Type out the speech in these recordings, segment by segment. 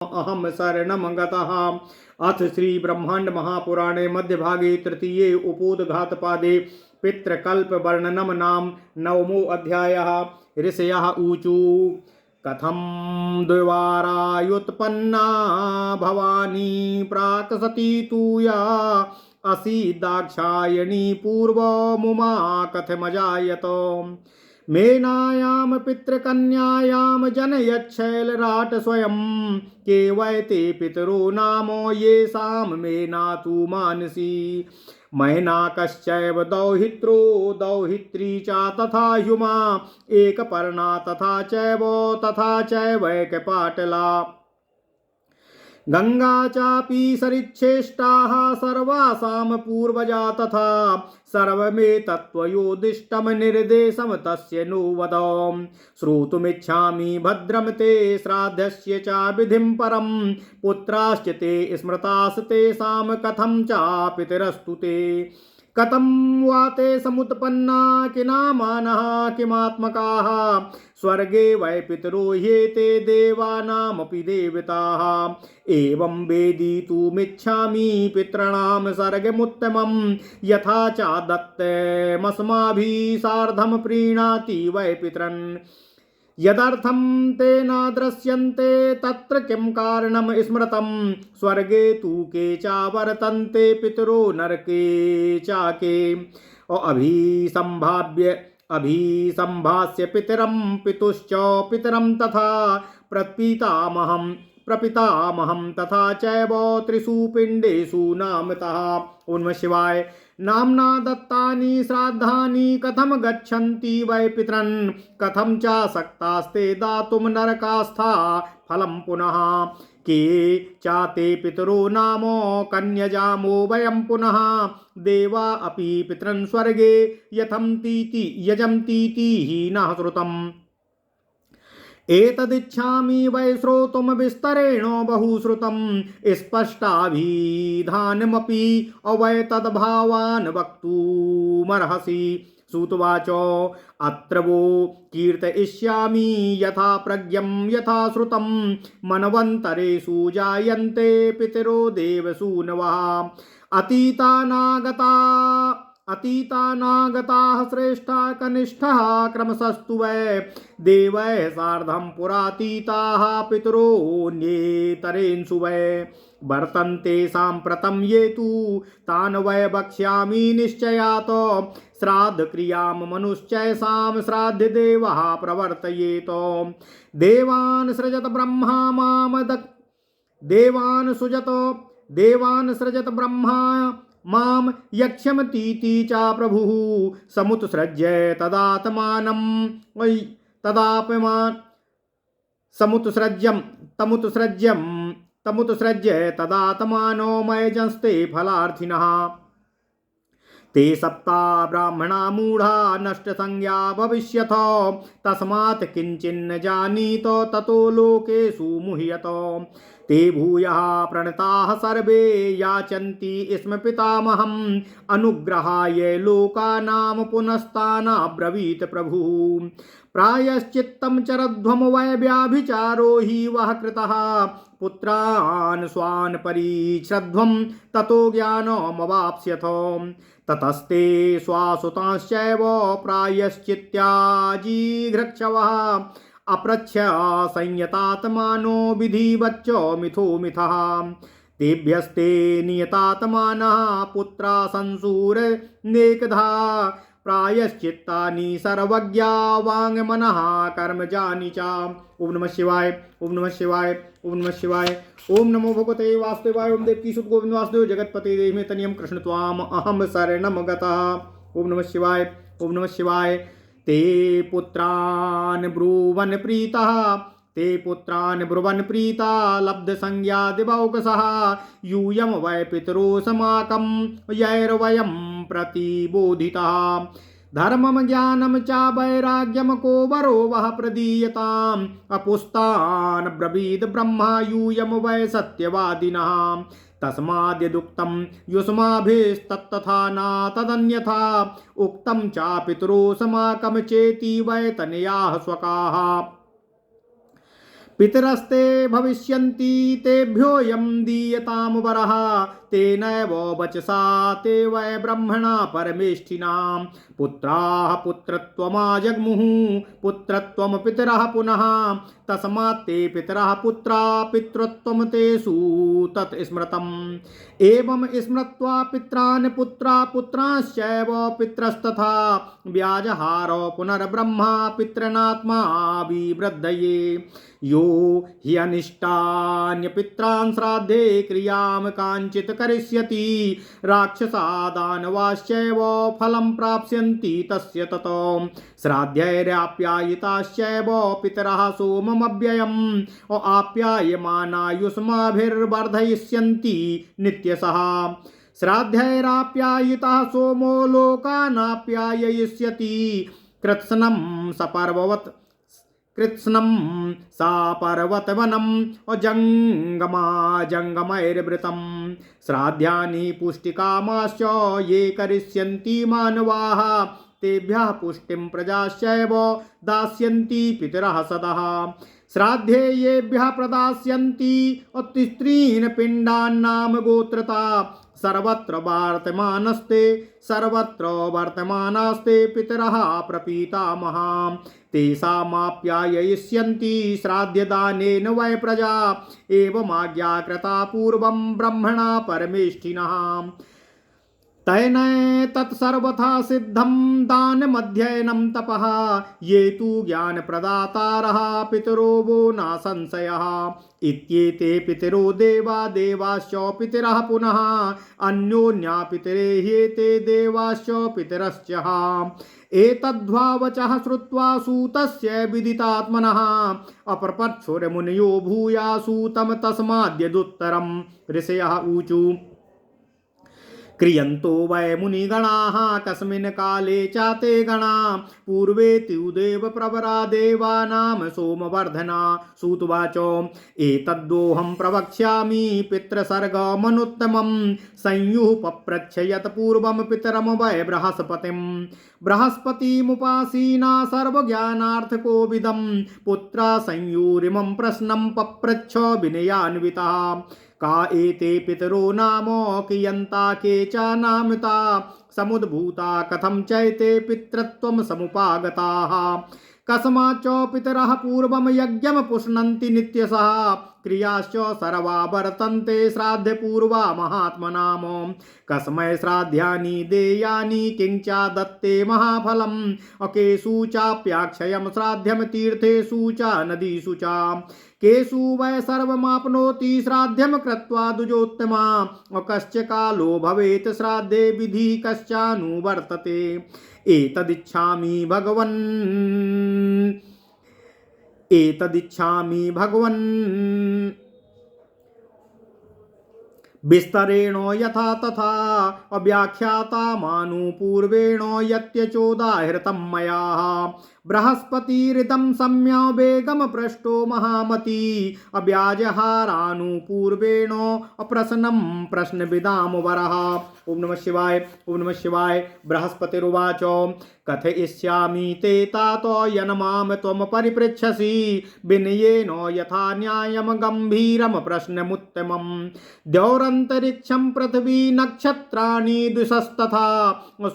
अहम शरणं गतः। अथ श्री ब्रह्मांड महापुराणे मध्यभागे तृतीये उपोद्घातपादे पितृकल्प वर्णनम नाम नवमो अध्यायः। ऋषयः ऊचु कथं द्विवारायुत्पन्ना भवानी प्राक् सती तु या असि दाक्षायणी पूर्वमुमा कथमजायत। मेनायां पितृकन्यायां जनयच्छैलराट स्वयं केवैते पितरो नाम येषां मेना तु मानसी। मैनाकश्चैव दौहित्रो दौहित्री च तथा ह्युमा एकपर्णा तथा चैवैकपाटला। गंगा चापि सरिच्छेष्टाः सर्वासां पूर्वजा तथा सर्वमेतत्त्वयोदिष्टं निर्देशं तस्य नो वद। श्रोतुमिच्छामि भद्रं ते श्राद्धस्य च विधिं परं पुत्राश्च ते स्मृतास्तेषां कथं चापितरस्तु ते। कथं वा ते समुत्पन्ना किनामानः किमात्मकाः स्वर्गे वै पितरो ह्येते देवानामपि देवताः। एवं वेदितुमिच्छामि पितॄणां सर्गमुत्तमं यथा च दत्तमस्माभिः सार्धं प्रीणाति वै पितॄन्। यदर्थं ते न दृश्यन्ते तत्र किं कारणं स्मृतं। स्वर्गे तु के च वर्तन्ते पितरो नरके च के। अभिसंभास्य पितरं पितुश्च पितरं तथा प्रपितामहं तथा चैव त्रिषु पिण्डेषु नामतः। ओम नमः शिवाय। नाम्ना दत्तानि श्राद्धानि कथम गच्छन्ति वै पितॄन् कथं च सक्तास्ते दातुं नरकास्था फलं पुनः। के चाते पितरो नाम कन्यजामो वयं पुनः देवा अपि पितॄन् स्वर्गे यजन्तीति हीनः श्रुतम्। एतदिच्छामि वै श्रोतुं विस्तरेण बहुश्रुतं स्पष्टाभिधानमपि अवै तद्भावान् वक्तुमर्हसि। सूतवाच अत्र वो कीर्तयिष्यामि यथा प्रज्ञं यथा श्रुतं मनवन्तरेषु जायन्ते पितरो देवसूनवः। अतीतानागताः श्रेष्ठा कनिष्ठः क्रमशस्तु वै देवैः सार्धं पुरातीताः पितरोऽन्येतरेषु वै वर्तन्ते साम्प्रतं ये तु तान् वै वक्ष्यामि निश्चयात्। श्राद्धक्रियां मनुश्चैषां श्राद्धदेवः प्रवर्तयेत्। देवान् सृजत ब्रह्मा देवान् सृजत ब्रह्मा मां यक्ष्यमतीति च प्रभुः समुत्सृज्य तदात्मानं वै तमुत्सृज्य तदात्मानो मयजंस्ते फलार्थिनः। ते सप्ता ब्राह्मणा मूढ़ा नष्टसंज्ञा भविष्यथ तस्मात् किंचिन्न जानीत ततो लोकेषु मुह्यत। ते भूयः प्रणताः सर्वे याचन्ति स्म पितामहम् अनुग्रहाय लोकानां पुनस्तानाब्रवीत् प्रभुः। प्रायश्चित्तं चरध्वं वै व्याभिचारो हि वः कृतः पुत्रान् स्वान् परिश्रध्वं ततो ज्ञानमवाप्स्यथ। ततस्ते स्वासुतांश्चैव प्रायश्चित्याजिघ्रक्षवः अप्रच्छ संयतात्मानो विधिवच्च मिथो मिथः। तेभ्यस्ते नियतात्मानः पुत्रा संसूरनेकधा प्रायश्चित्तानि सर्वज्ञा वाङ्मनः कर्मजानि च। ओम नमः शिवाय। ओम नमः शिवाय। ओम नमः शिवाय। ओम नमो भगवते वासुदेवाय। ओम देवकी सुत गोविंद वासुदेव जगतपते देहि तनियम कृष्ण त्वाम अहम शरणं गतः। ओम नमः शिवाय। ओम नमः शिवाय। ते पुत्रान् ब्रुवन् प्रीता लब्ध संज्ञा दिवौकसः यूयं वै पितरो समाकं यैर्वयं प्रतिबोधितः। धर्मं ज्ञानं च वैराग्यं को वरो वः प्रदीयताम् अपुस्तान् ब्रवीद ब्रह्मा यूयं वै सत्यवादिनः। तस्माद्यदुक्तं युष्माभिस्तत्तथा न तदन्यथा उक्तं च पितरो समाकं चेति वै तनयाः स्वकाः। पितरस्ते भविष्यन्ति तेभ्योऽयं दीयतां वरः तेनैव वचसा ते वै ब्रह्मणा परमेष्ठिनां पुत्राः पुत्रत्वमाजग्मुः पुत्रत्वं पितरः पुनः तस्मात् ते पितरः पुत्रा पितृत्वं तेषु तत् स्मृतम् एवं स्मृत्वा पित्रान् पुत्रा पुत्रांश्चैव पितरस्तथा व्याजहारो पुनर्ब्रह्मा पितॄणात्मा विवृद्धये यो हि अनिष्टान्यपित्रान् श्राद्धे क्रियां काञ्चित् करिष्यति राक्षसा दानवाश्चैव फलं प्राप्स्यन्ति तस्य ततो श्राद्धैराप्यायिताश्चैव पितरः सोममव्ययम् आप्यायमानायुष्माभिर्वर्धयिष्यन्ति नित्यशः श्राद्धैराप्यायितः सोमो लोकानाप्याययिष्यति कृत्स्नं सपर्ववत् कृत्स्नं सापर्वतवनम् जङ्गमैर्वृतं श्राद्धानि पुष्टिकामाश्च ये करिष्यन्ति मानवाः तेभ्यः पुष्टिं प्रजाश्चैव दास्यन्ति पितरः सदः श्राद्धे येभ्यः प्रदास्यन्ति तिस्त्रीन् पिण्डान्नाम गोत्रता सर्वत्र वर्तमानास्ते पितरः प्रपीतामहा तेषामाप्याययिष्यन्ति श्राद्धदानेन वै प्रजा एवमाज्ञाकृता पूर्वं ब्रह्मणा परमेष्ठिनः तेन तत्सर्वथा सिद्धं दानमध्ययनं तपः ये तु ज्ञानप्रदातारः पितरो वो न संशयः इत्येते पितरो देवा देवाश्च पितरः पुनः अन्योन्या पितरे ह्येते देवाश्च पितरश्च एतद्वावचः श्रुत्वा सूतस्य विदितात्मनः अप्रपत्सुरमुनयो भूया सूतं तस्माद्यदुत्तरं ऋषयः ऊचु क्रियन्तो वै मुनिगणाः कस्मिन् काले चाते गणा पूर्वे त्युदेव प्रवरा देवानां सोमवर्धना सूतवाच एतद्दोहं प्रवक्ष्यामि पितृसर्गमनुत्तमं संयुः पप्रच्छ यत् पूर्वं पितरं वै बृहस्पतिं बृहस्पतिमुपासीना सर्वज्ञानार्थकोविदं पुत्रा संयुरिमं प्रश्नं पप्रच्छ विनयान्वितः का एते पितरो नाम कियन्ता के च नामिता समुद्भूता कथं चैते पितृत्वं समुपागताः कस्माच्च पितरः पूर्वं यज्ञं पुष्णन्ति नित्यशः क्रियाश्च सर्वा वर्तन्ते श्राद्धपूर्वा महात्मनाम कस्मै श्राद्धानि देयानि किंचा दत्ते महाफलम् अकेषु चाप्याक्षयं श्राद्धं तीर्थेषु च नदीषु च केषु वै सर्वमाप्नोति श्राद्धं कृत्वा द्विजोत्तमा कश्च कालो भवेत् श्राद्धे विधि कश्चानुवर्तते एतदिच्छामि भगवन् विस्तरेण यथा तथा अव्याख्याता मानुपूर्वेण यत्यचोदाहृतं मया बृहस्पतिरिदं सम्या वेगम पृष्टो महामती अव्याजहारानुपूर्वेण अप्रश्नं प्रश्नविदाम वरः। ओम नमः शिवाय। ओम नमः शिवाय। बृहस्पतिरुवाच कथयिष्यामि ते तातो यन्मां त्वं परिपृच्छसि विनयेन यथा न्यायं गम्भीरं प्रश्नमुत्तमं द्यौरन्तरिक्षं पृथिवी नक्षत्राणि द्विषस्तथा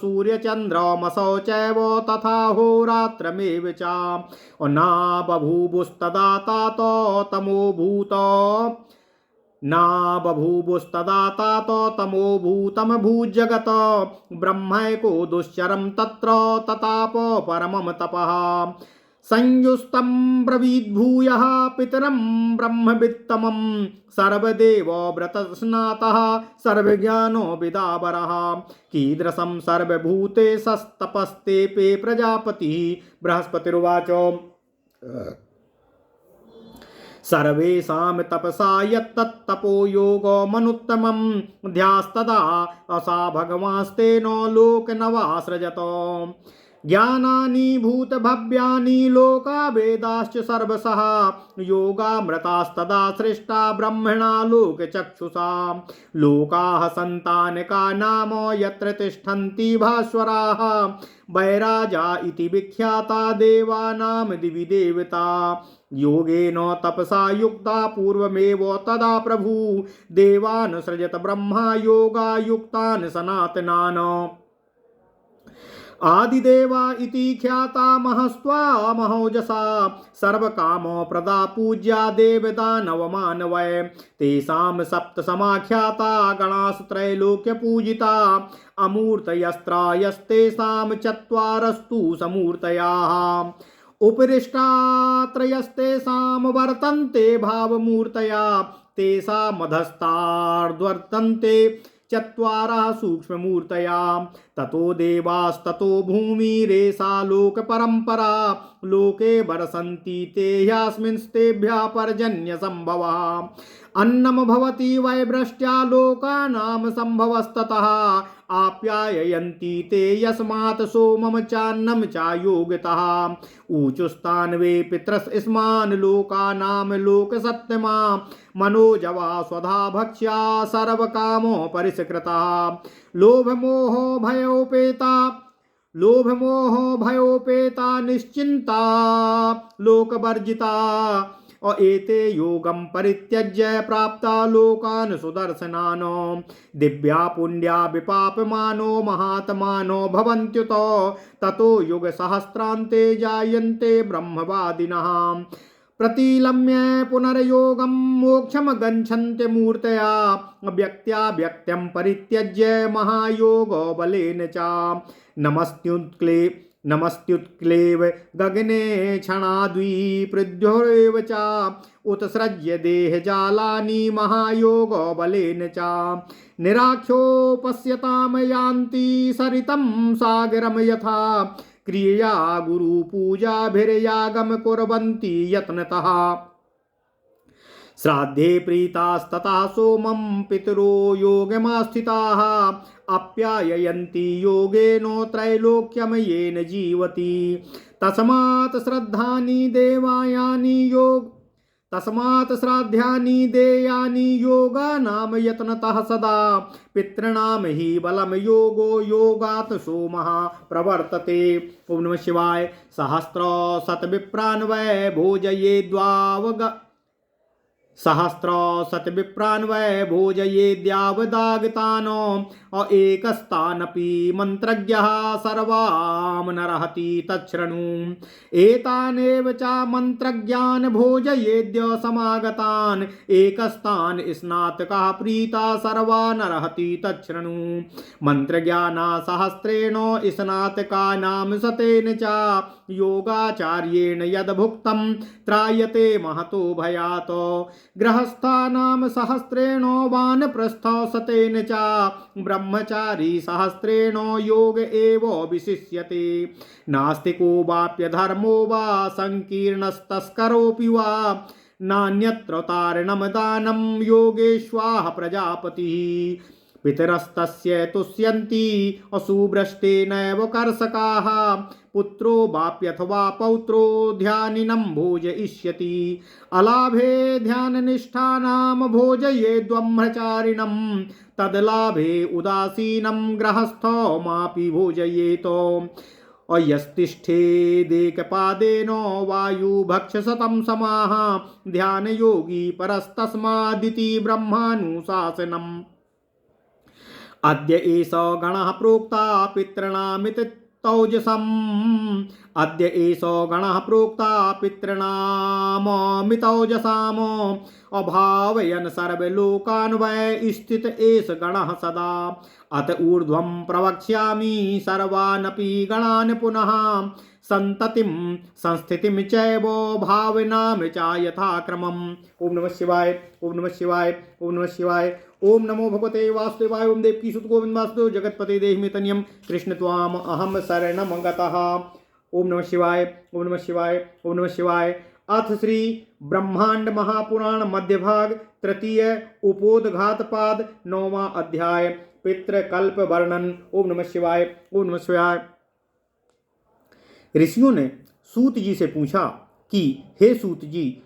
सूर्यचन्द्रमसौ चैव तथा होरात्रमेव च न बभूवुस्तदा तातो तमोभूतं भूजगत ब्रह्मैको दुश्चरं तत्र तताप परमं तपः संयुस्तं ब्रवीद्भूयः पितरं ब्रह्मवित्तमं सर्वदेव व्रतस्नातः सर्वज्ञानो विदावरः कीदृशं सर्वभूतेशस्तपस्ते पे प्रजापतिः। बृहस्पतिरुवाच सर्वेषां तपसा यत्तत्तपो योगमनुत्तमं ध्यास्तदा असा भगवास्तेन लोकनवासृजत ज्ञानानि भूतभव्यानि लोका वेदाश्च सर्वशः योगामृतास्तदा सृष्टा ब्रह्मणा लोकचक्षुषा लोकाः सन्तानका नाम यत्र तिष्ठन्ति भास्वराः वैराजा इति विख्याता देवानां दिवि देवता योगेन तपसा युक्ता पूर्वमेव तदा प्रभु देवान् सृजत ब्रह्मा योगायुक्तान् सनातनान् आदिदेवा इति ख्याता महस्त्वा महोजसा सर्वकामो प्रदा पूज्या देवदानवमानवै तेषां सप्त समाख्याता गणास्त्रैलोक्य पूजिता अमूर्तयस्त्रायस्तेषां चत्वारस्तु समूर्तयाः उपरिष्टात्रयस्तेषां वर्तन्ते भावमूर्तया तेषामधस्तार्द्वर्तन्ते चत्वारः सूक्ष्ममूर्तया ततो देवास्ततो भूमिरेषा लोकपरम्परा लोके वर्षन्ति ते ह्यस्मिंस्तेभ्यः पर्जन्यसम्भवः अन्नं भवति वै वृष्ट्या लोकानां सम्भवस्ततः आप्याययन्ति ते यस्मात् सोमं चान्नं चायोगतः ऊचुस्तान्वे पितरस्मान् लोकानां लोकसत्तमा मनोजवा स्वधा भक्ष्या सर्वकामो परिष्कृतः लोभमोहो भयोपेता निश्चिंता लोकवर्जिता और एते योगम परित्यज्य प्राप्ता लोकान् सुदर्शनान् दिव्या पुण्या विपापमानो महात्मानो भवन्त्युतो ततो युग सहस्रान्ते जायन्ते ब्रह्मवादिनः प्रतिलम्य पुनर्योगं मोक्षं गच्छन्ति मूर्तया व्यक्त्या व्यक्त्यं परित्यज्य महायोगो बलेन च नमस्त्युत्क्लेव गगने क्षणाद्विपृथ्व्योरेव च उत्सृज्य देहजालानि महायोगो बलेन च निराख्योपश्यतां यान्ति सरितं सागरं यथा क्रिया गुरुपूजाभिर्यागं कुर्वन्ति यत्नतः श्राद्धे प्रीतास्ततः सोमं पितरो योगमास्थिताः आप्याययन्ति योगेन त्रैलोक्यं येन जीवति तस्मात् श्राद्धानि देयानि योगानां यत्नतः सदा पितॄणां हि बलं योगो योगात् सोमः प्रवर्तते। ओम नमः शिवाय। सहस्रशतविप्रान् वै भोजयेद्यावदागतान् एकस्तानपि मन्त्रज्ञः सर्वान् नरहति तच्छृणु एतानेव च मन्त्रज्ञान् भोजयेद्य समागतान् एकस्तान् स्नातकः प्रीता सर्वान् नरहति तच्छृणु मन्त्रज्ञाना सहस्रेण स्नातकानां शतेन च योगाचार्येण यद्भुक्तं त्रायते महतो भयात् गृहस्थानां सहस्रेण वानप्रस्थ शतेन च ब्रह्मचारी सहस्रेण योग एव विशिष्यते नास्तिको वाप्यधर्मो वा संकीर्णस्तस्करोऽपि वा नान्यत्र तारणं दानं योगेश्वाः प्रजापतिः पितरस्तस्य तुष्यन्ति असुभ्रष्टेनैव कर्षकाः पुत्रो वाप्यथवा पौत्रो ध्यानिनं भोजयिष्यति अलाभे ध्याननिष्ठानां भोजयेद्ब्रह्मचारिणं तदलाभे उदासीनं गृहस्थो मापि भोजयेत् अयस्तिष्ठेदेकपादेन वायुभक्षशतं समाः ध्यानयोगी परस्तस्मादिति ब्रह्मानुशासनम् अद्य एष गणः प्रोक्ता पितॄणामिति तौजसम् अद्य एष गणः प्रोक्ता पितॄणामितौजसाम् अभावयन् सर्वलोकान् वै स्थित एष गणः सदा अत ऊर्ध्वं प्रवक्ष्यामि सर्वानपि गणान् पुनः संततिं संस्थितिं चैव भावनां च यथाक्रमम्। ओम नमः शिवाय। ओम नमः शिवाय। ओम नमः शिवाय। ओम नमो भगवते वासुदेवाय। ओम देवकी सुत गोविंद वासुदेव जगतपते देहि तन्यम कृष्ण त्वाम अहम शरणं गतः। ओम नमः शिवाय। ओम नमः शिवाय। ओम नमः शिवाय। अथ श्री ब्रह्मांड महापुराण मध्यभाग तृतीय उपोदघातपाद 9वां अध्याय पितृकल्प वर्णन। ओम नमः शिवाय। ओम नमः शिवाय। ऋषियों ने सूत जी से पूछा कि हे सूत जी,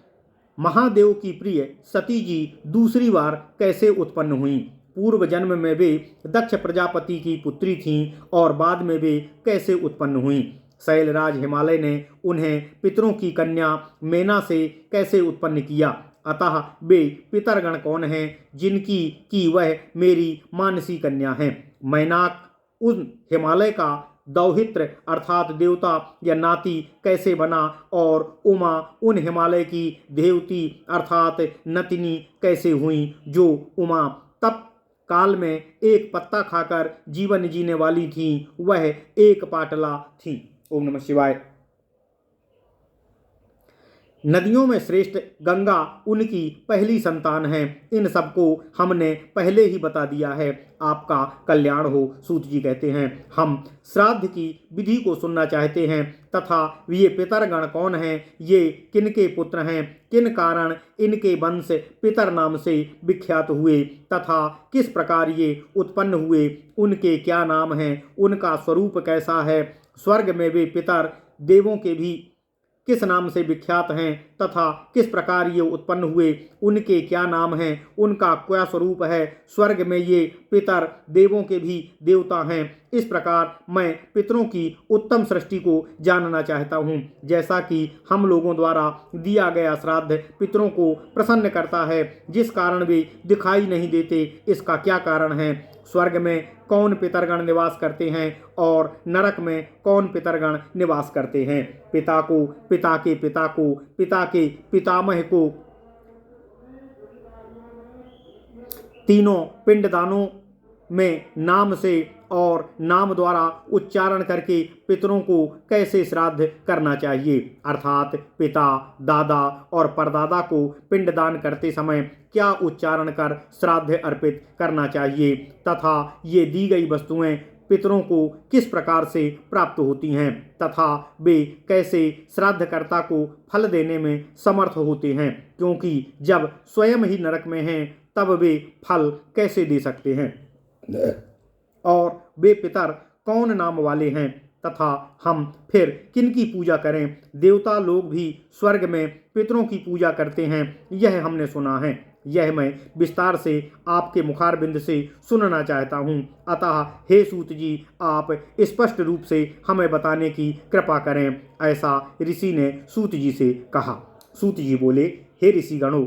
महादेव की प्रिय सती जी दूसरी बार कैसे उत्पन्न हुई? पूर्व जन्म में वे दक्ष प्रजापति की पुत्री थीं और बाद में वे कैसे उत्पन्न हुई? शैलराज हिमालय ने उन्हें पितरों की कन्या मेना से कैसे उत्पन्न किया? अतः वे पितरगण कौन हैं जिनकी की वह मेरी मानसी कन्या हैं? मैनाक उन हिमालय का दौहित्र अर्थात देवता या नाती कैसे बना और उमा उन हिमालय की देवती अर्थात नतिनी कैसे हुई जो उमा तप काल में एक पत्ता खाकर जीवन जीने वाली थी, वह एक पाटला थी। ओम नमः शिवाय। नदियों में श्रेष्ठ गंगा उनकी पहली संतान है। इन सबको हमने पहले ही बता दिया है, आपका कल्याण हो। सूत जी कहते हैं, हम श्राद्ध की विधि को सुनना चाहते हैं तथा ये पितरगण कौन हैं, ये किनके पुत्र हैं, किन कारण इनके वंश पितर नाम से विख्यात हुए तथा किस प्रकार ये उत्पन्न हुए, उनके क्या नाम हैं, उनका स्वरूप कैसा है, स्वर्ग में वे पितर देवों के भी किस नाम से विख्यात हैं तथा किस प्रकार ये उत्पन्न हुए, उनके क्या नाम हैं, उनका क्या स्वरूप है, स्वर्ग में ये पितर देवों के भी देवता हैं। इस प्रकार मैं पितरों की उत्तम सृष्टि को जानना चाहता हूँ। जैसा कि हम लोगों द्वारा दिया गया श्राद्ध पितरों को प्रसन्न करता है, जिस कारण वे दिखाई नहीं देते, इसका क्या कारण है? स्वर्ग में कौन पितरगण निवास करते हैं और नरक में कौन पितरगण निवास करते हैं? पिता को, पिता के पिता को, पिता के पितामह को, तीनों पिंडदानों में नाम से और नाम द्वारा उच्चारण करके पितरों को कैसे श्राद्ध करना चाहिए? अर्थात पिता, दादा और परदादा को पिंडदान करते समय क्या उच्चारण कर श्राद्ध अर्पित करना चाहिए तथा ये दी गई वस्तुएं पितरों को किस प्रकार से प्राप्त होती हैं तथा वे कैसे श्राद्धकर्ता को फल देने में समर्थ होते हैं, क्योंकि जब स्वयं ही नरक में हैं तब वे फल कैसे दे सकते हैं और वे पितर कौन नाम वाले हैं तथा हम फिर किनकी पूजा करें? देवता लोग भी स्वर्ग में पितरों की पूजा करते हैं, यह हमने सुना है। यह मैं विस्तार से आपके मुखारबिंद से सुनना चाहता हूँ। अतः हे सूत जी, आप स्पष्ट रूप से हमें बताने की कृपा करें। ऐसा ऋषि ने सूत जी से कहा। सूत जी बोले, हे ऋषिगणों,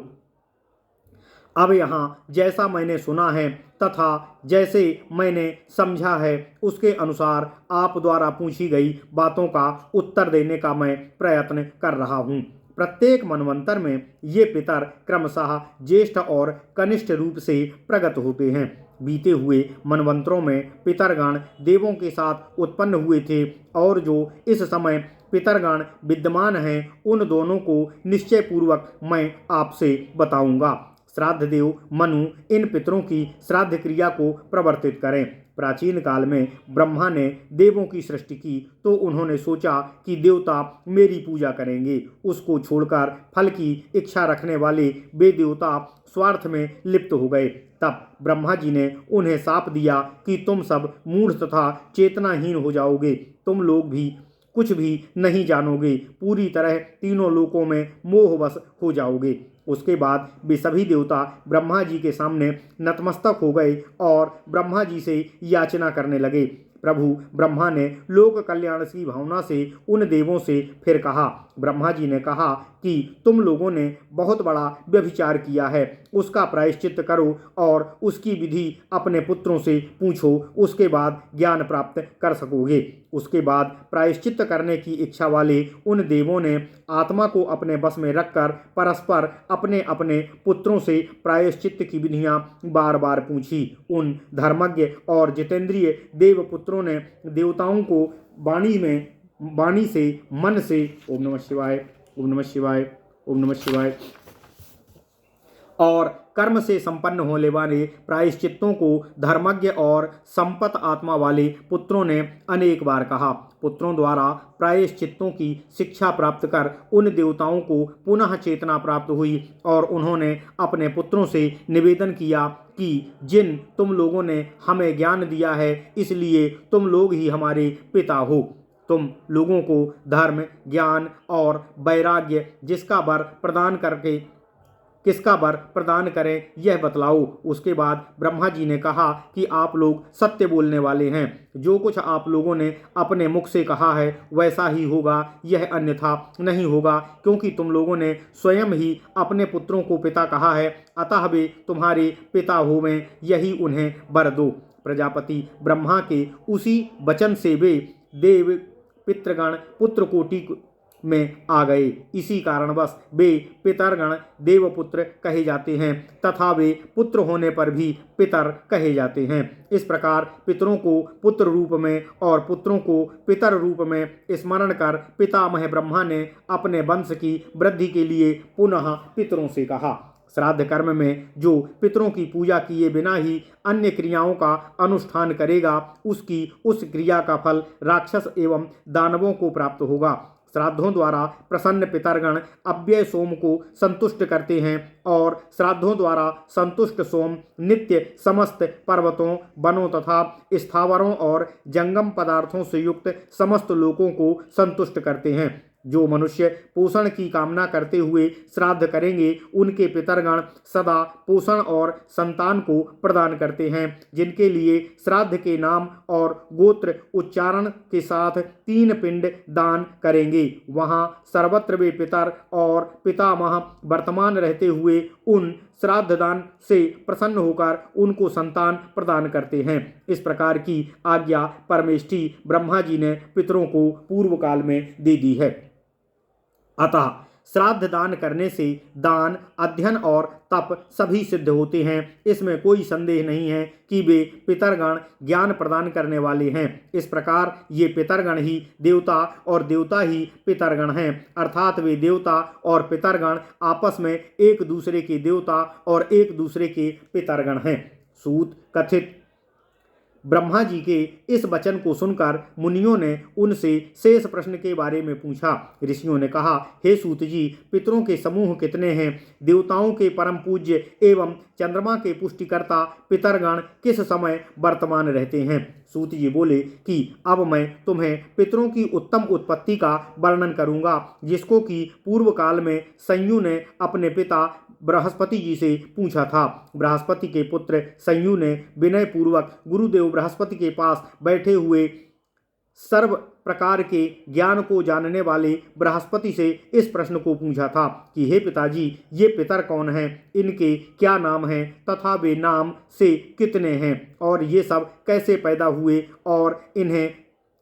अब यहाँ जैसा मैंने सुना है तथा जैसे मैंने समझा है उसके अनुसार आप द्वारा पूछी गई बातों का उत्तर देने का मैं प्रयत्न कर रहा हूँ। प्रत्येक मनवंतर में ये पितर क्रमशः ज्येष्ठ और कनिष्ठ रूप से प्रकट होते हैं। बीते हुए मनवंतरों में पितरगण देवों के साथ उत्पन्न हुए थे और जो इस समय पितरगण विद्यमान हैं उन दोनों को निश्चय पूर्वक मैं आपसे बताऊंगा। श्राद्ध देव मनु इन पितरों की श्राद्ध क्रिया को प्रवर्तित करें। प्राचीन काल में ब्रह्मा ने देवों की सृष्टि की तो उन्होंने सोचा कि देवता मेरी पूजा करेंगे। उसको छोड़कर फल की इच्छा रखने वाले वे देवता स्वार्थ में लिप्त हो गए। तब ब्रह्मा जी ने उन्हें शाप दिया कि तुम सब मूढ़ तथा चेतनाहीन हो जाओगे, तुम लोग भी कुछ भी नहीं जानोगे, पूरी तरह तीनों लोकों में मोहवश हो जाओगे। उसके बाद वे सभी देवता ब्रह्मा जी के सामने नतमस्तक हो गए और ब्रह्मा जी से याचना करने लगे। प्रभु ब्रह्मा ने लोक कल्याण की भावना से उन देवों से फिर कहा। ब्रह्मा जी ने कहा कि तुम लोगों ने बहुत बड़ा व्यभिचार किया है, उसका प्रायश्चित करो और उसकी विधि अपने पुत्रों से पूछो, उसके बाद ज्ञान प्राप्त कर सकोगे। उसके बाद प्रायश्चित करने की इच्छा वाले उन देवों ने आत्मा को अपने बस में रखकर परस्पर अपने अपने पुत्रों से प्रायश्चित की विधियां बार बार पूछी। उन धर्मज्ञ और जितेंद्रिय देव पुत्रों ने देवताओं को वाणी से मन से ओम नमः शिवाय, ओम नमः शिवाय, ओम नमः शिवाय और कर्म से संपन्न होने वाले प्रायश्चित्तों को धर्मज्ञ और संपत आत्मा वाले पुत्रों ने अनेक बार कहा। पुत्रों द्वारा प्रायश्चित्तों की शिक्षा प्राप्त कर उन देवताओं को पुनः चेतना प्राप्त हुई और उन्होंने अपने पुत्रों से निवेदन किया कि जिन तुम लोगों ने हमें ज्ञान दिया है, इसलिए तुम लोग ही हमारे पिता हो। तुम लोगों को धर्म, ज्ञान और वैराग्य किसका वर प्रदान करें यह बतलाओ। उसके बाद ब्रह्मा जी ने कहा कि आप लोग सत्य बोलने वाले हैं। जो कुछ आप लोगों ने अपने मुख से कहा है वैसा ही होगा, यह अन्यथा नहीं होगा, क्योंकि तुम लोगों ने स्वयं ही अपने पुत्रों को पिता कहा है, अतः वे तुम्हारे पिता होवें, यही उन्हें वर दो। प्रजापति ब्रह्मा के उसी वचन से वे देव पितृगण पुत्रकोटि में आ गए। इसी कारणवश वे पितरगण देवपुत्र कहे जाते हैं तथा वे पुत्र होने पर भी पितर कहे जाते हैं। इस प्रकार पितरों को पुत्र रूप में और पुत्रों को पितर रूप में स्मरण कर पितामह ब्रह्मा ने अपने वंश की वृद्धि के लिए पुनः पितरों से कहा। श्राद्ध कर्म में जो पितरों की पूजा किए बिना ही अन्य क्रियाओं का अनुष्ठान करेगा, उसकी उस क्रिया का फल राक्षस एवं दानवों को प्राप्त होगा। श्राद्धों द्वारा प्रसन्न पितरगण अव्यय सोम को संतुष्ट करते हैं और श्राद्धों द्वारा संतुष्ट सोम नित्य समस्त पर्वतों, वनों तथा स्थावरों और जंगम पदार्थों से युक्त समस्त लोकों को संतुष्ट करते हैं। जो मनुष्य पोषण की कामना करते हुए श्राद्ध करेंगे, उनके पितरगण सदा पोषण और संतान को प्रदान करते हैं। जिनके लिए श्राद्ध के नाम और गोत्र उच्चारण के साथ 3 पिंड दान करेंगे, वहाँ सर्वत्र वे पितर और पितामह वर्तमान रहते हुए उन श्राद्ध दान से प्रसन्न होकर उनको संतान प्रदान करते हैं। इस प्रकार की आज्ञा परमेष्ठी ब्रह्मा जी ने पितरों को पूर्व काल में दे दी है। अतः श्राद्ध दान करने से दान, अध्ययन और तप सभी सिद्ध होते हैं। इसमें कोई संदेह नहीं है कि वे पितरगण ज्ञान प्रदान करने वाले हैं। इस प्रकार ये पितरगण ही देवता और देवता ही पितरगण हैं, अर्थात वे देवता और पितरगण आपस में एक दूसरे के देवता और एक दूसरे के पितरगण हैं। सूत कथित ब्रह्मा जी के इस वचन को सुनकर मुनियों ने उनसे शेष प्रश्न के बारे में पूछा। ऋषियों ने कहा, हे सूत जी, पितरों के समूह कितने हैं? देवताओं के परम पूज्य एवं चंद्रमा के पुष्टिकर्ता पितरगण किस समय वर्तमान रहते हैं? सूत जी बोले कि अब मैं तुम्हें पितरों की उत्तम उत्पत्ति का वर्णन करूंगा, जिसको कि पूर्व काल में संयू ने अपने पिता बृहस्पति जी से पूछा था। बृहस्पति के पुत्र संयू ने विनय पूर्वक गुरुदेव बृहस्पति के पास बैठे हुए सर्व प्रकार के ज्ञान को जानने वाले बृहस्पति से इस प्रश्न को पूछा था कि हे पिताजी, ये पितर कौन हैं, इनके क्या नाम हैं तथा वे नाम से कितने हैं, और ये सब कैसे पैदा हुए और इन्हें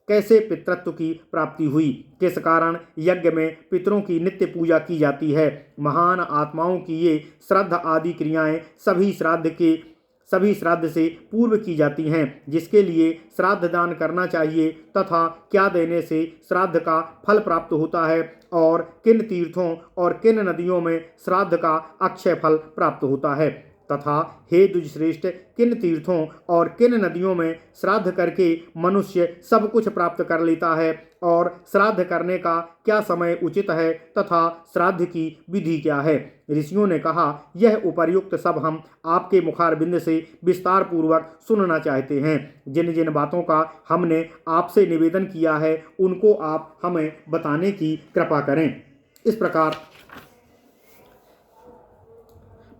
कैसे पितृत्व की प्राप्ति हुई? किस कारण यज्ञ में पितरों की नित्य पूजा की जाती है? महान आत्माओं की ये श्राद्ध आदि क्रियाएं सभी श्राद्ध से पूर्व की जाती हैं, जिसके लिए श्राद्ध दान करना चाहिए तथा क्या देने से श्राद्ध का फल प्राप्त होता है, और किन तीर्थों और किन नदियों में श्राद्ध का अक्षय फल प्राप्त होता है, तथा हे द्विजश्रेष्ठ, किन तीर्थों और किन नदियों में श्राद्ध करके मनुष्य सब कुछ प्राप्त कर लेता है, और श्राद्ध करने का क्या समय उचित है तथा श्राद्ध की विधि क्या है? ऋषियों ने कहा, यह उपर्युक्त सब हम आपके मुखारबिंद से विस्तार पूर्वक सुनना चाहते हैं। जिन जिन बातों का हमने आपसे निवेदन किया है उनको आप हमें बताने की कृपा करें। इस प्रकार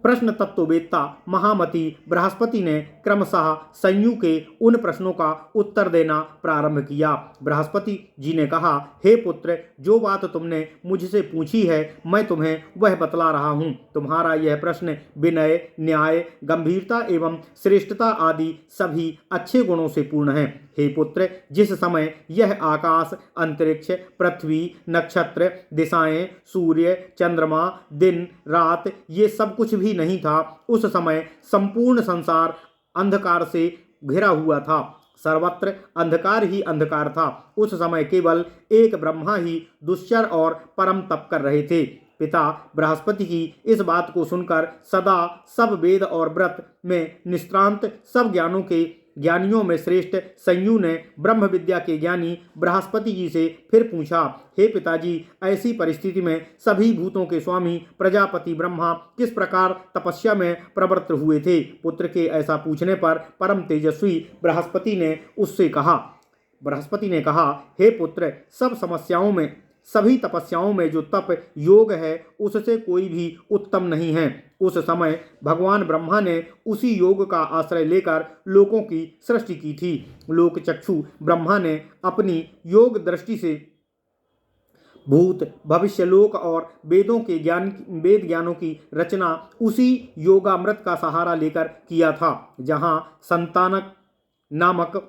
प्रश्न तत्ववेत्ता महामती बृहस्पति ने क्रमशः संयू के उन प्रश्नों का उत्तर देना प्रारंभ किया। बृहस्पति जी ने कहा, हे पुत्र, जो बात तुमने मुझसे पूछी है मैं तुम्हें वह बतला रहा हूँ। तुम्हारा यह प्रश्न विनय, न्याय, गंभीरता एवं श्रेष्ठता आदि सभी अच्छे गुणों से पूर्ण है। हे पुत्र, जिस समय यह आकाश, अंतरिक्ष, पृथ्वी, नक्षत्र, दिशाएं, सूर्य, चंद्रमा, दिन, रात ये सब कुछ भी नहीं था, उस समय संपूर्ण संसार अंधकार से घिरा हुआ था। सर्वत्र अंधकार ही अंधकार था। उस समय केवल एक ब्रह्मा ही दुश्चर और परम तप कर रहे थे। पिता बृहस्पति की इस बात को सुनकर सदा सब वेद और व्रत में निष्णांत सब ज्ञानियों में श्रेष्ठ संयू ने ब्रह्म विद्या के ज्ञानी बृहस्पति जी से फिर पूछा, हे पिताजी, ऐसी परिस्थिति में सभी भूतों के स्वामी प्रजापति ब्रह्मा किस प्रकार तपस्या में प्रवृत्त हुए थे? पुत्र के ऐसा पूछने पर परम तेजस्वी बृहस्पति ने उससे कहा, बृहस्पति ने कहा, हे पुत्र, सब समस्याओं में, सभी तपस्याओं में जो तप योग है उससे कोई भी उत्तम नहीं है। उस समय भगवान ब्रह्मा ने उसी योग का आश्रय लेकर लोकों की सृष्टि की थी। लोक चक्षु ब्रह्मा ने अपनी योग दृष्टि से भूत, भविष्य, लोक और वेद ज्ञानों की रचना उसी योगामृत का सहारा लेकर किया था। जहाँ संतानक नामक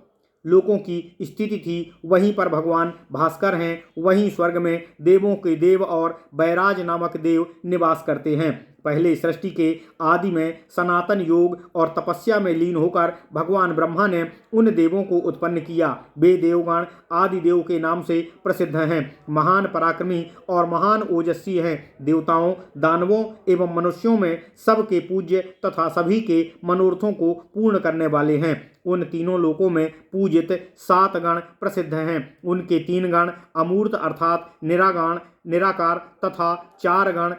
लोकों की स्थिति थी, वहीं पर भगवान भास्कर हैं। वहीं स्वर्ग में देवों के देव और बैराज नामक देव निवास करते हैं। पहले सृष्टि के आदि में सनातन योग और तपस्या में लीन होकर भगवान ब्रह्मा ने उन देवों को उत्पन्न किया। वे देवगण आदि देव के नाम से प्रसिद्ध हैं। महान पराक्रमी और महान ओजस्वी हैं। देवताओं, दानवों एवं मनुष्यों में सबके पूज्य तथा सभी के मनोरथों को पूर्ण करने वाले हैं। उन तीनों लोकों में पूजित 7 गण प्रसिद्ध हैं। उनके 3 गण अमूर्त अर्थात निराकार तथा 4 गण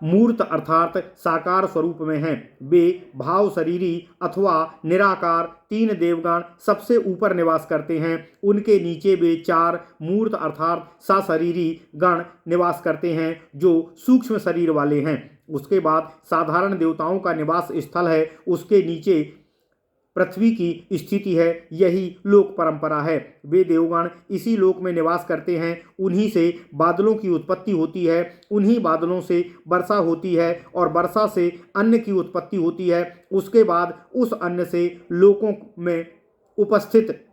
मूर्त अर्थात साकार स्वरूप में हैं। वे भाव शरीरी अथवा निराकार 3 देवगण सबसे ऊपर निवास करते हैं। उनके नीचे वे 4 मूर्त अर्थात सशरीरी गण निवास करते हैं जो सूक्ष्म शरीर वाले हैं। उसके बाद साधारण देवताओं का निवास स्थल है। उसके नीचे पृथ्वी की स्थिति है। यही लोक परंपरा है। वे देवगण इसी लोक में निवास करते हैं। उन्हीं से बादलों की उत्पत्ति होती है। उन्हीं बादलों से वर्षा होती है और वर्षा से अन्न की उत्पत्ति होती है। उसके बाद उस अन्न से लोकों में उपस्थित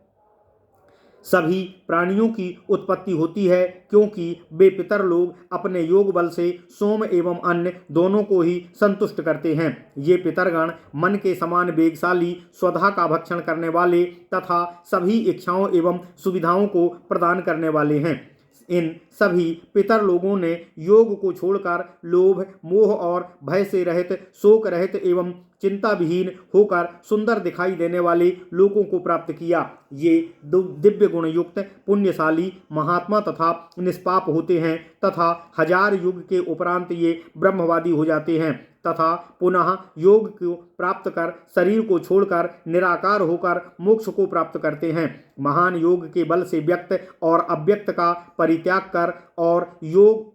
सभी प्राणियों की उत्पत्ति होती है, क्योंकि वे पितर लोग अपने योग बल से सोम एवं अन्न दोनों को ही संतुष्ट करते हैं। ये पितरगण मन के समान वेगशाली, स्वधा का भक्षण करने वाले तथा सभी इच्छाओं एवं सुविधाओं को प्रदान करने वाले हैं। इन सभी पितर लोगों ने योग को छोड़कर लोभ, मोह और भय से रहित, शोक रहित एवं चिंता विहीन होकर सुंदर दिखाई देने वाले लोगों को प्राप्त किया। ये दिव्य गुण युक्त, पुण्यशाली, महात्मा तथा निष्पाप होते हैं तथा 1000 युग के उपरांत ये ब्रह्मवादी हो जाते हैं तथा पुनः योग को प्राप्त कर शरीर को छोड़कर निराकार होकर मोक्ष को प्राप्त करते हैं। महान योग के बल से व्यक्त और अव्यक्त का परित्याग कर और योग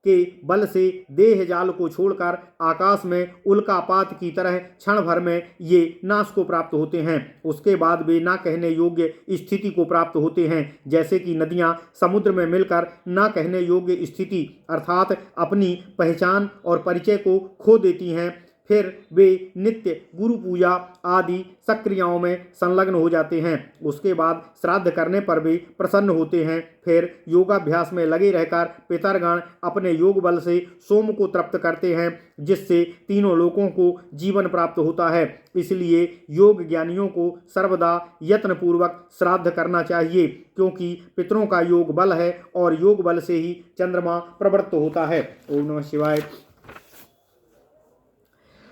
के बल से देह जाल को छोड़कर आकाश में उल्कापात की तरह क्षण भर में ये नाश को प्राप्त होते हैं। उसके बाद वे ना कहने योग्य स्थिति को प्राप्त होते हैं, जैसे कि नदियां समुद्र में मिलकर ना कहने योग्य स्थिति अर्थात अपनी पहचान और परिचय को खो देती हैं। फिर वे नित्य गुरु पूजा आदि सक्रियाओं में संलग्न हो जाते हैं। उसके बाद श्राद्ध करने पर भी प्रसन्न होते हैं। फिर योगाभ्यास में लगे रहकर पितरगण अपने योग बल से सोम को तृप्त करते हैं, जिससे तीनों लोकों को जीवन प्राप्त होता है। इसलिए योग ज्ञानियों को सर्वदा यत्नपूर्वक श्राद्ध करना चाहिए, क्योंकि पितरों का योग बल है और योग बल से ही चंद्रमा प्रवृत्त होता है। ओम नमः शिवाय।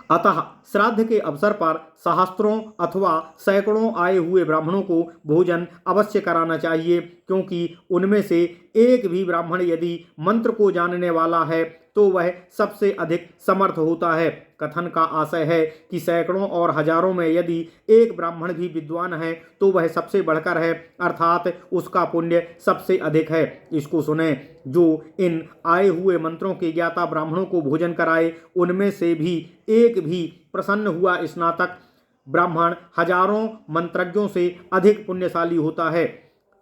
अतः श्राद्ध के अवसर पर सहस्त्रों अथवा सैकड़ों आए हुए ब्राह्मणों को भोजन अवश्य कराना चाहिए, क्योंकि उनमें से एक भी ब्राह्मण यदि मंत्र को जानने वाला है तो वह सबसे अधिक समर्थ होता है। कथन का आशय है कि सैकड़ों और हजारों में यदि एक ब्राह्मण भी विद्वान है तो वह सबसे बढ़कर है, अर्थात उसका पुण्य सबसे अधिक है। इसको सुने। जो इन आए हुए मंत्रों के ज्ञाता ब्राह्मणों को भोजन कराए, उनमें से भी एक भी प्रसन्न हुआ स्नातक ब्राह्मण हजारों मंत्रज्ञों से अधिक पुण्यशाली होता है।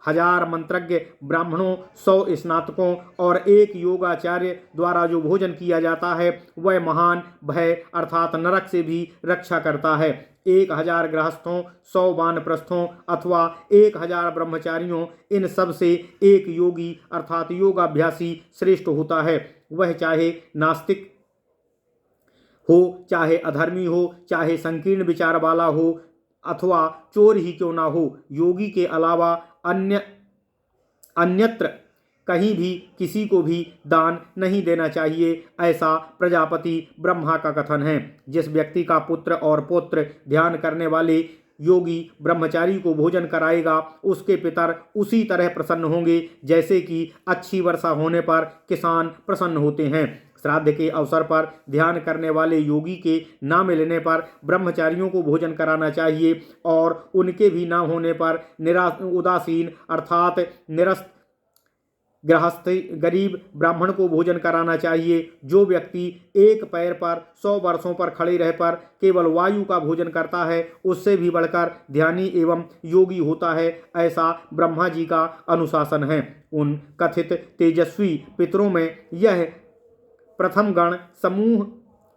1000 मंत्रज्ञ ब्राह्मणों, 100 स्नातकों और 1 योगाचार्य द्वारा जो भोजन किया जाता है वह महान भय अर्थात नरक से भी रक्षा करता है। 1000 गृहस्थों, 100 वानप्रस्थों अथवा 1000 ब्रह्मचारियों, इन सब से एक योगी अर्थात योगाभ्यासी श्रेष्ठ होता है। वह चाहे नास्तिक हो, चाहे अधर्मी हो, चाहे संकीर्ण विचार वाला हो अथवा चोर ही क्यों ना हो, योगी के अलावा अन्यत्र कहीं भी किसी को भी दान नहीं देना चाहिए, ऐसा प्रजापति ब्रह्मा का कथन है। जिस व्यक्ति का पुत्र और पौत्र ध्यान करने वाले योगी ब्रह्मचारी को भोजन कराएगा, उसके पितर उसी तरह प्रसन्न होंगे जैसे कि अच्छी वर्षा होने पर किसान प्रसन्न होते हैं। श्राद्ध के अवसर पर ध्यान करने वाले योगी के ना मिलने पर ब्रह्मचारियों को भोजन कराना चाहिए और उनके भी ना होने पर उदासीन अर्थात निरस्त गृहस्थ गरीब ब्राह्मण को भोजन कराना चाहिए। जो व्यक्ति एक पैर पर 100 वर्षों पर खड़े रह पर केवल वायु का भोजन करता है उससे भी बढ़कर ध्यानी एवं योगी होता है, ऐसा ब्रह्मा जी का अनुशासन है। उन कथित तेजस्वी पितरों में यह प्रथम गण समूह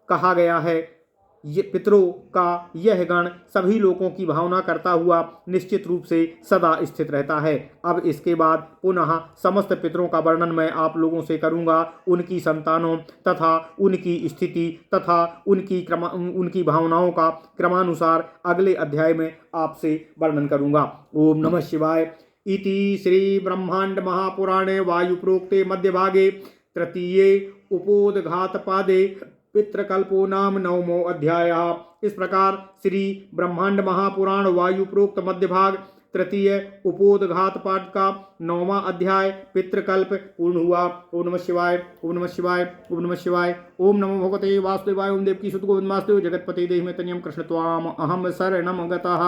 कहा गया है। ये पितरों का यह गण सभी लोगों की भावना करता हुआ निश्चित रूप से सदा स्थित रहता है। अब इसके बाद पुनः समस्त पितरों का वर्णन मैं आप लोगों से करूंगा, उनकी संतानों तथा उनकी स्थिति तथा उनकी भावनाओं का क्रमानुसार अगले अध्याय में आपसे वर्णन करूंगा। ओम नमः शिवाय। इति श्री ब्रह्मांड महापुराणे वायु प्रोक्ते मध्य भागे तृतीये उपोदघात पादे पितृकल्पो नाम 9वां अध्याय। इस प्रकार श्री ब्रह्मांड महापुराण वायु प्रोक्त मध्य भाग तृतीय उपोदघात पाठ का 9वां अध्याय पितृकल्प पूर्ण हुआ। ओम नमः शिवाय, ओम नमः शिवाय, ओम नमः शिवाय। ओम नमो भगवते वासुदेवाय। ओम देवकी सुत गोविंद वासुदेव जगतपते देहि में तनियम कृष्ण त्वाम अहम शरणम गतः।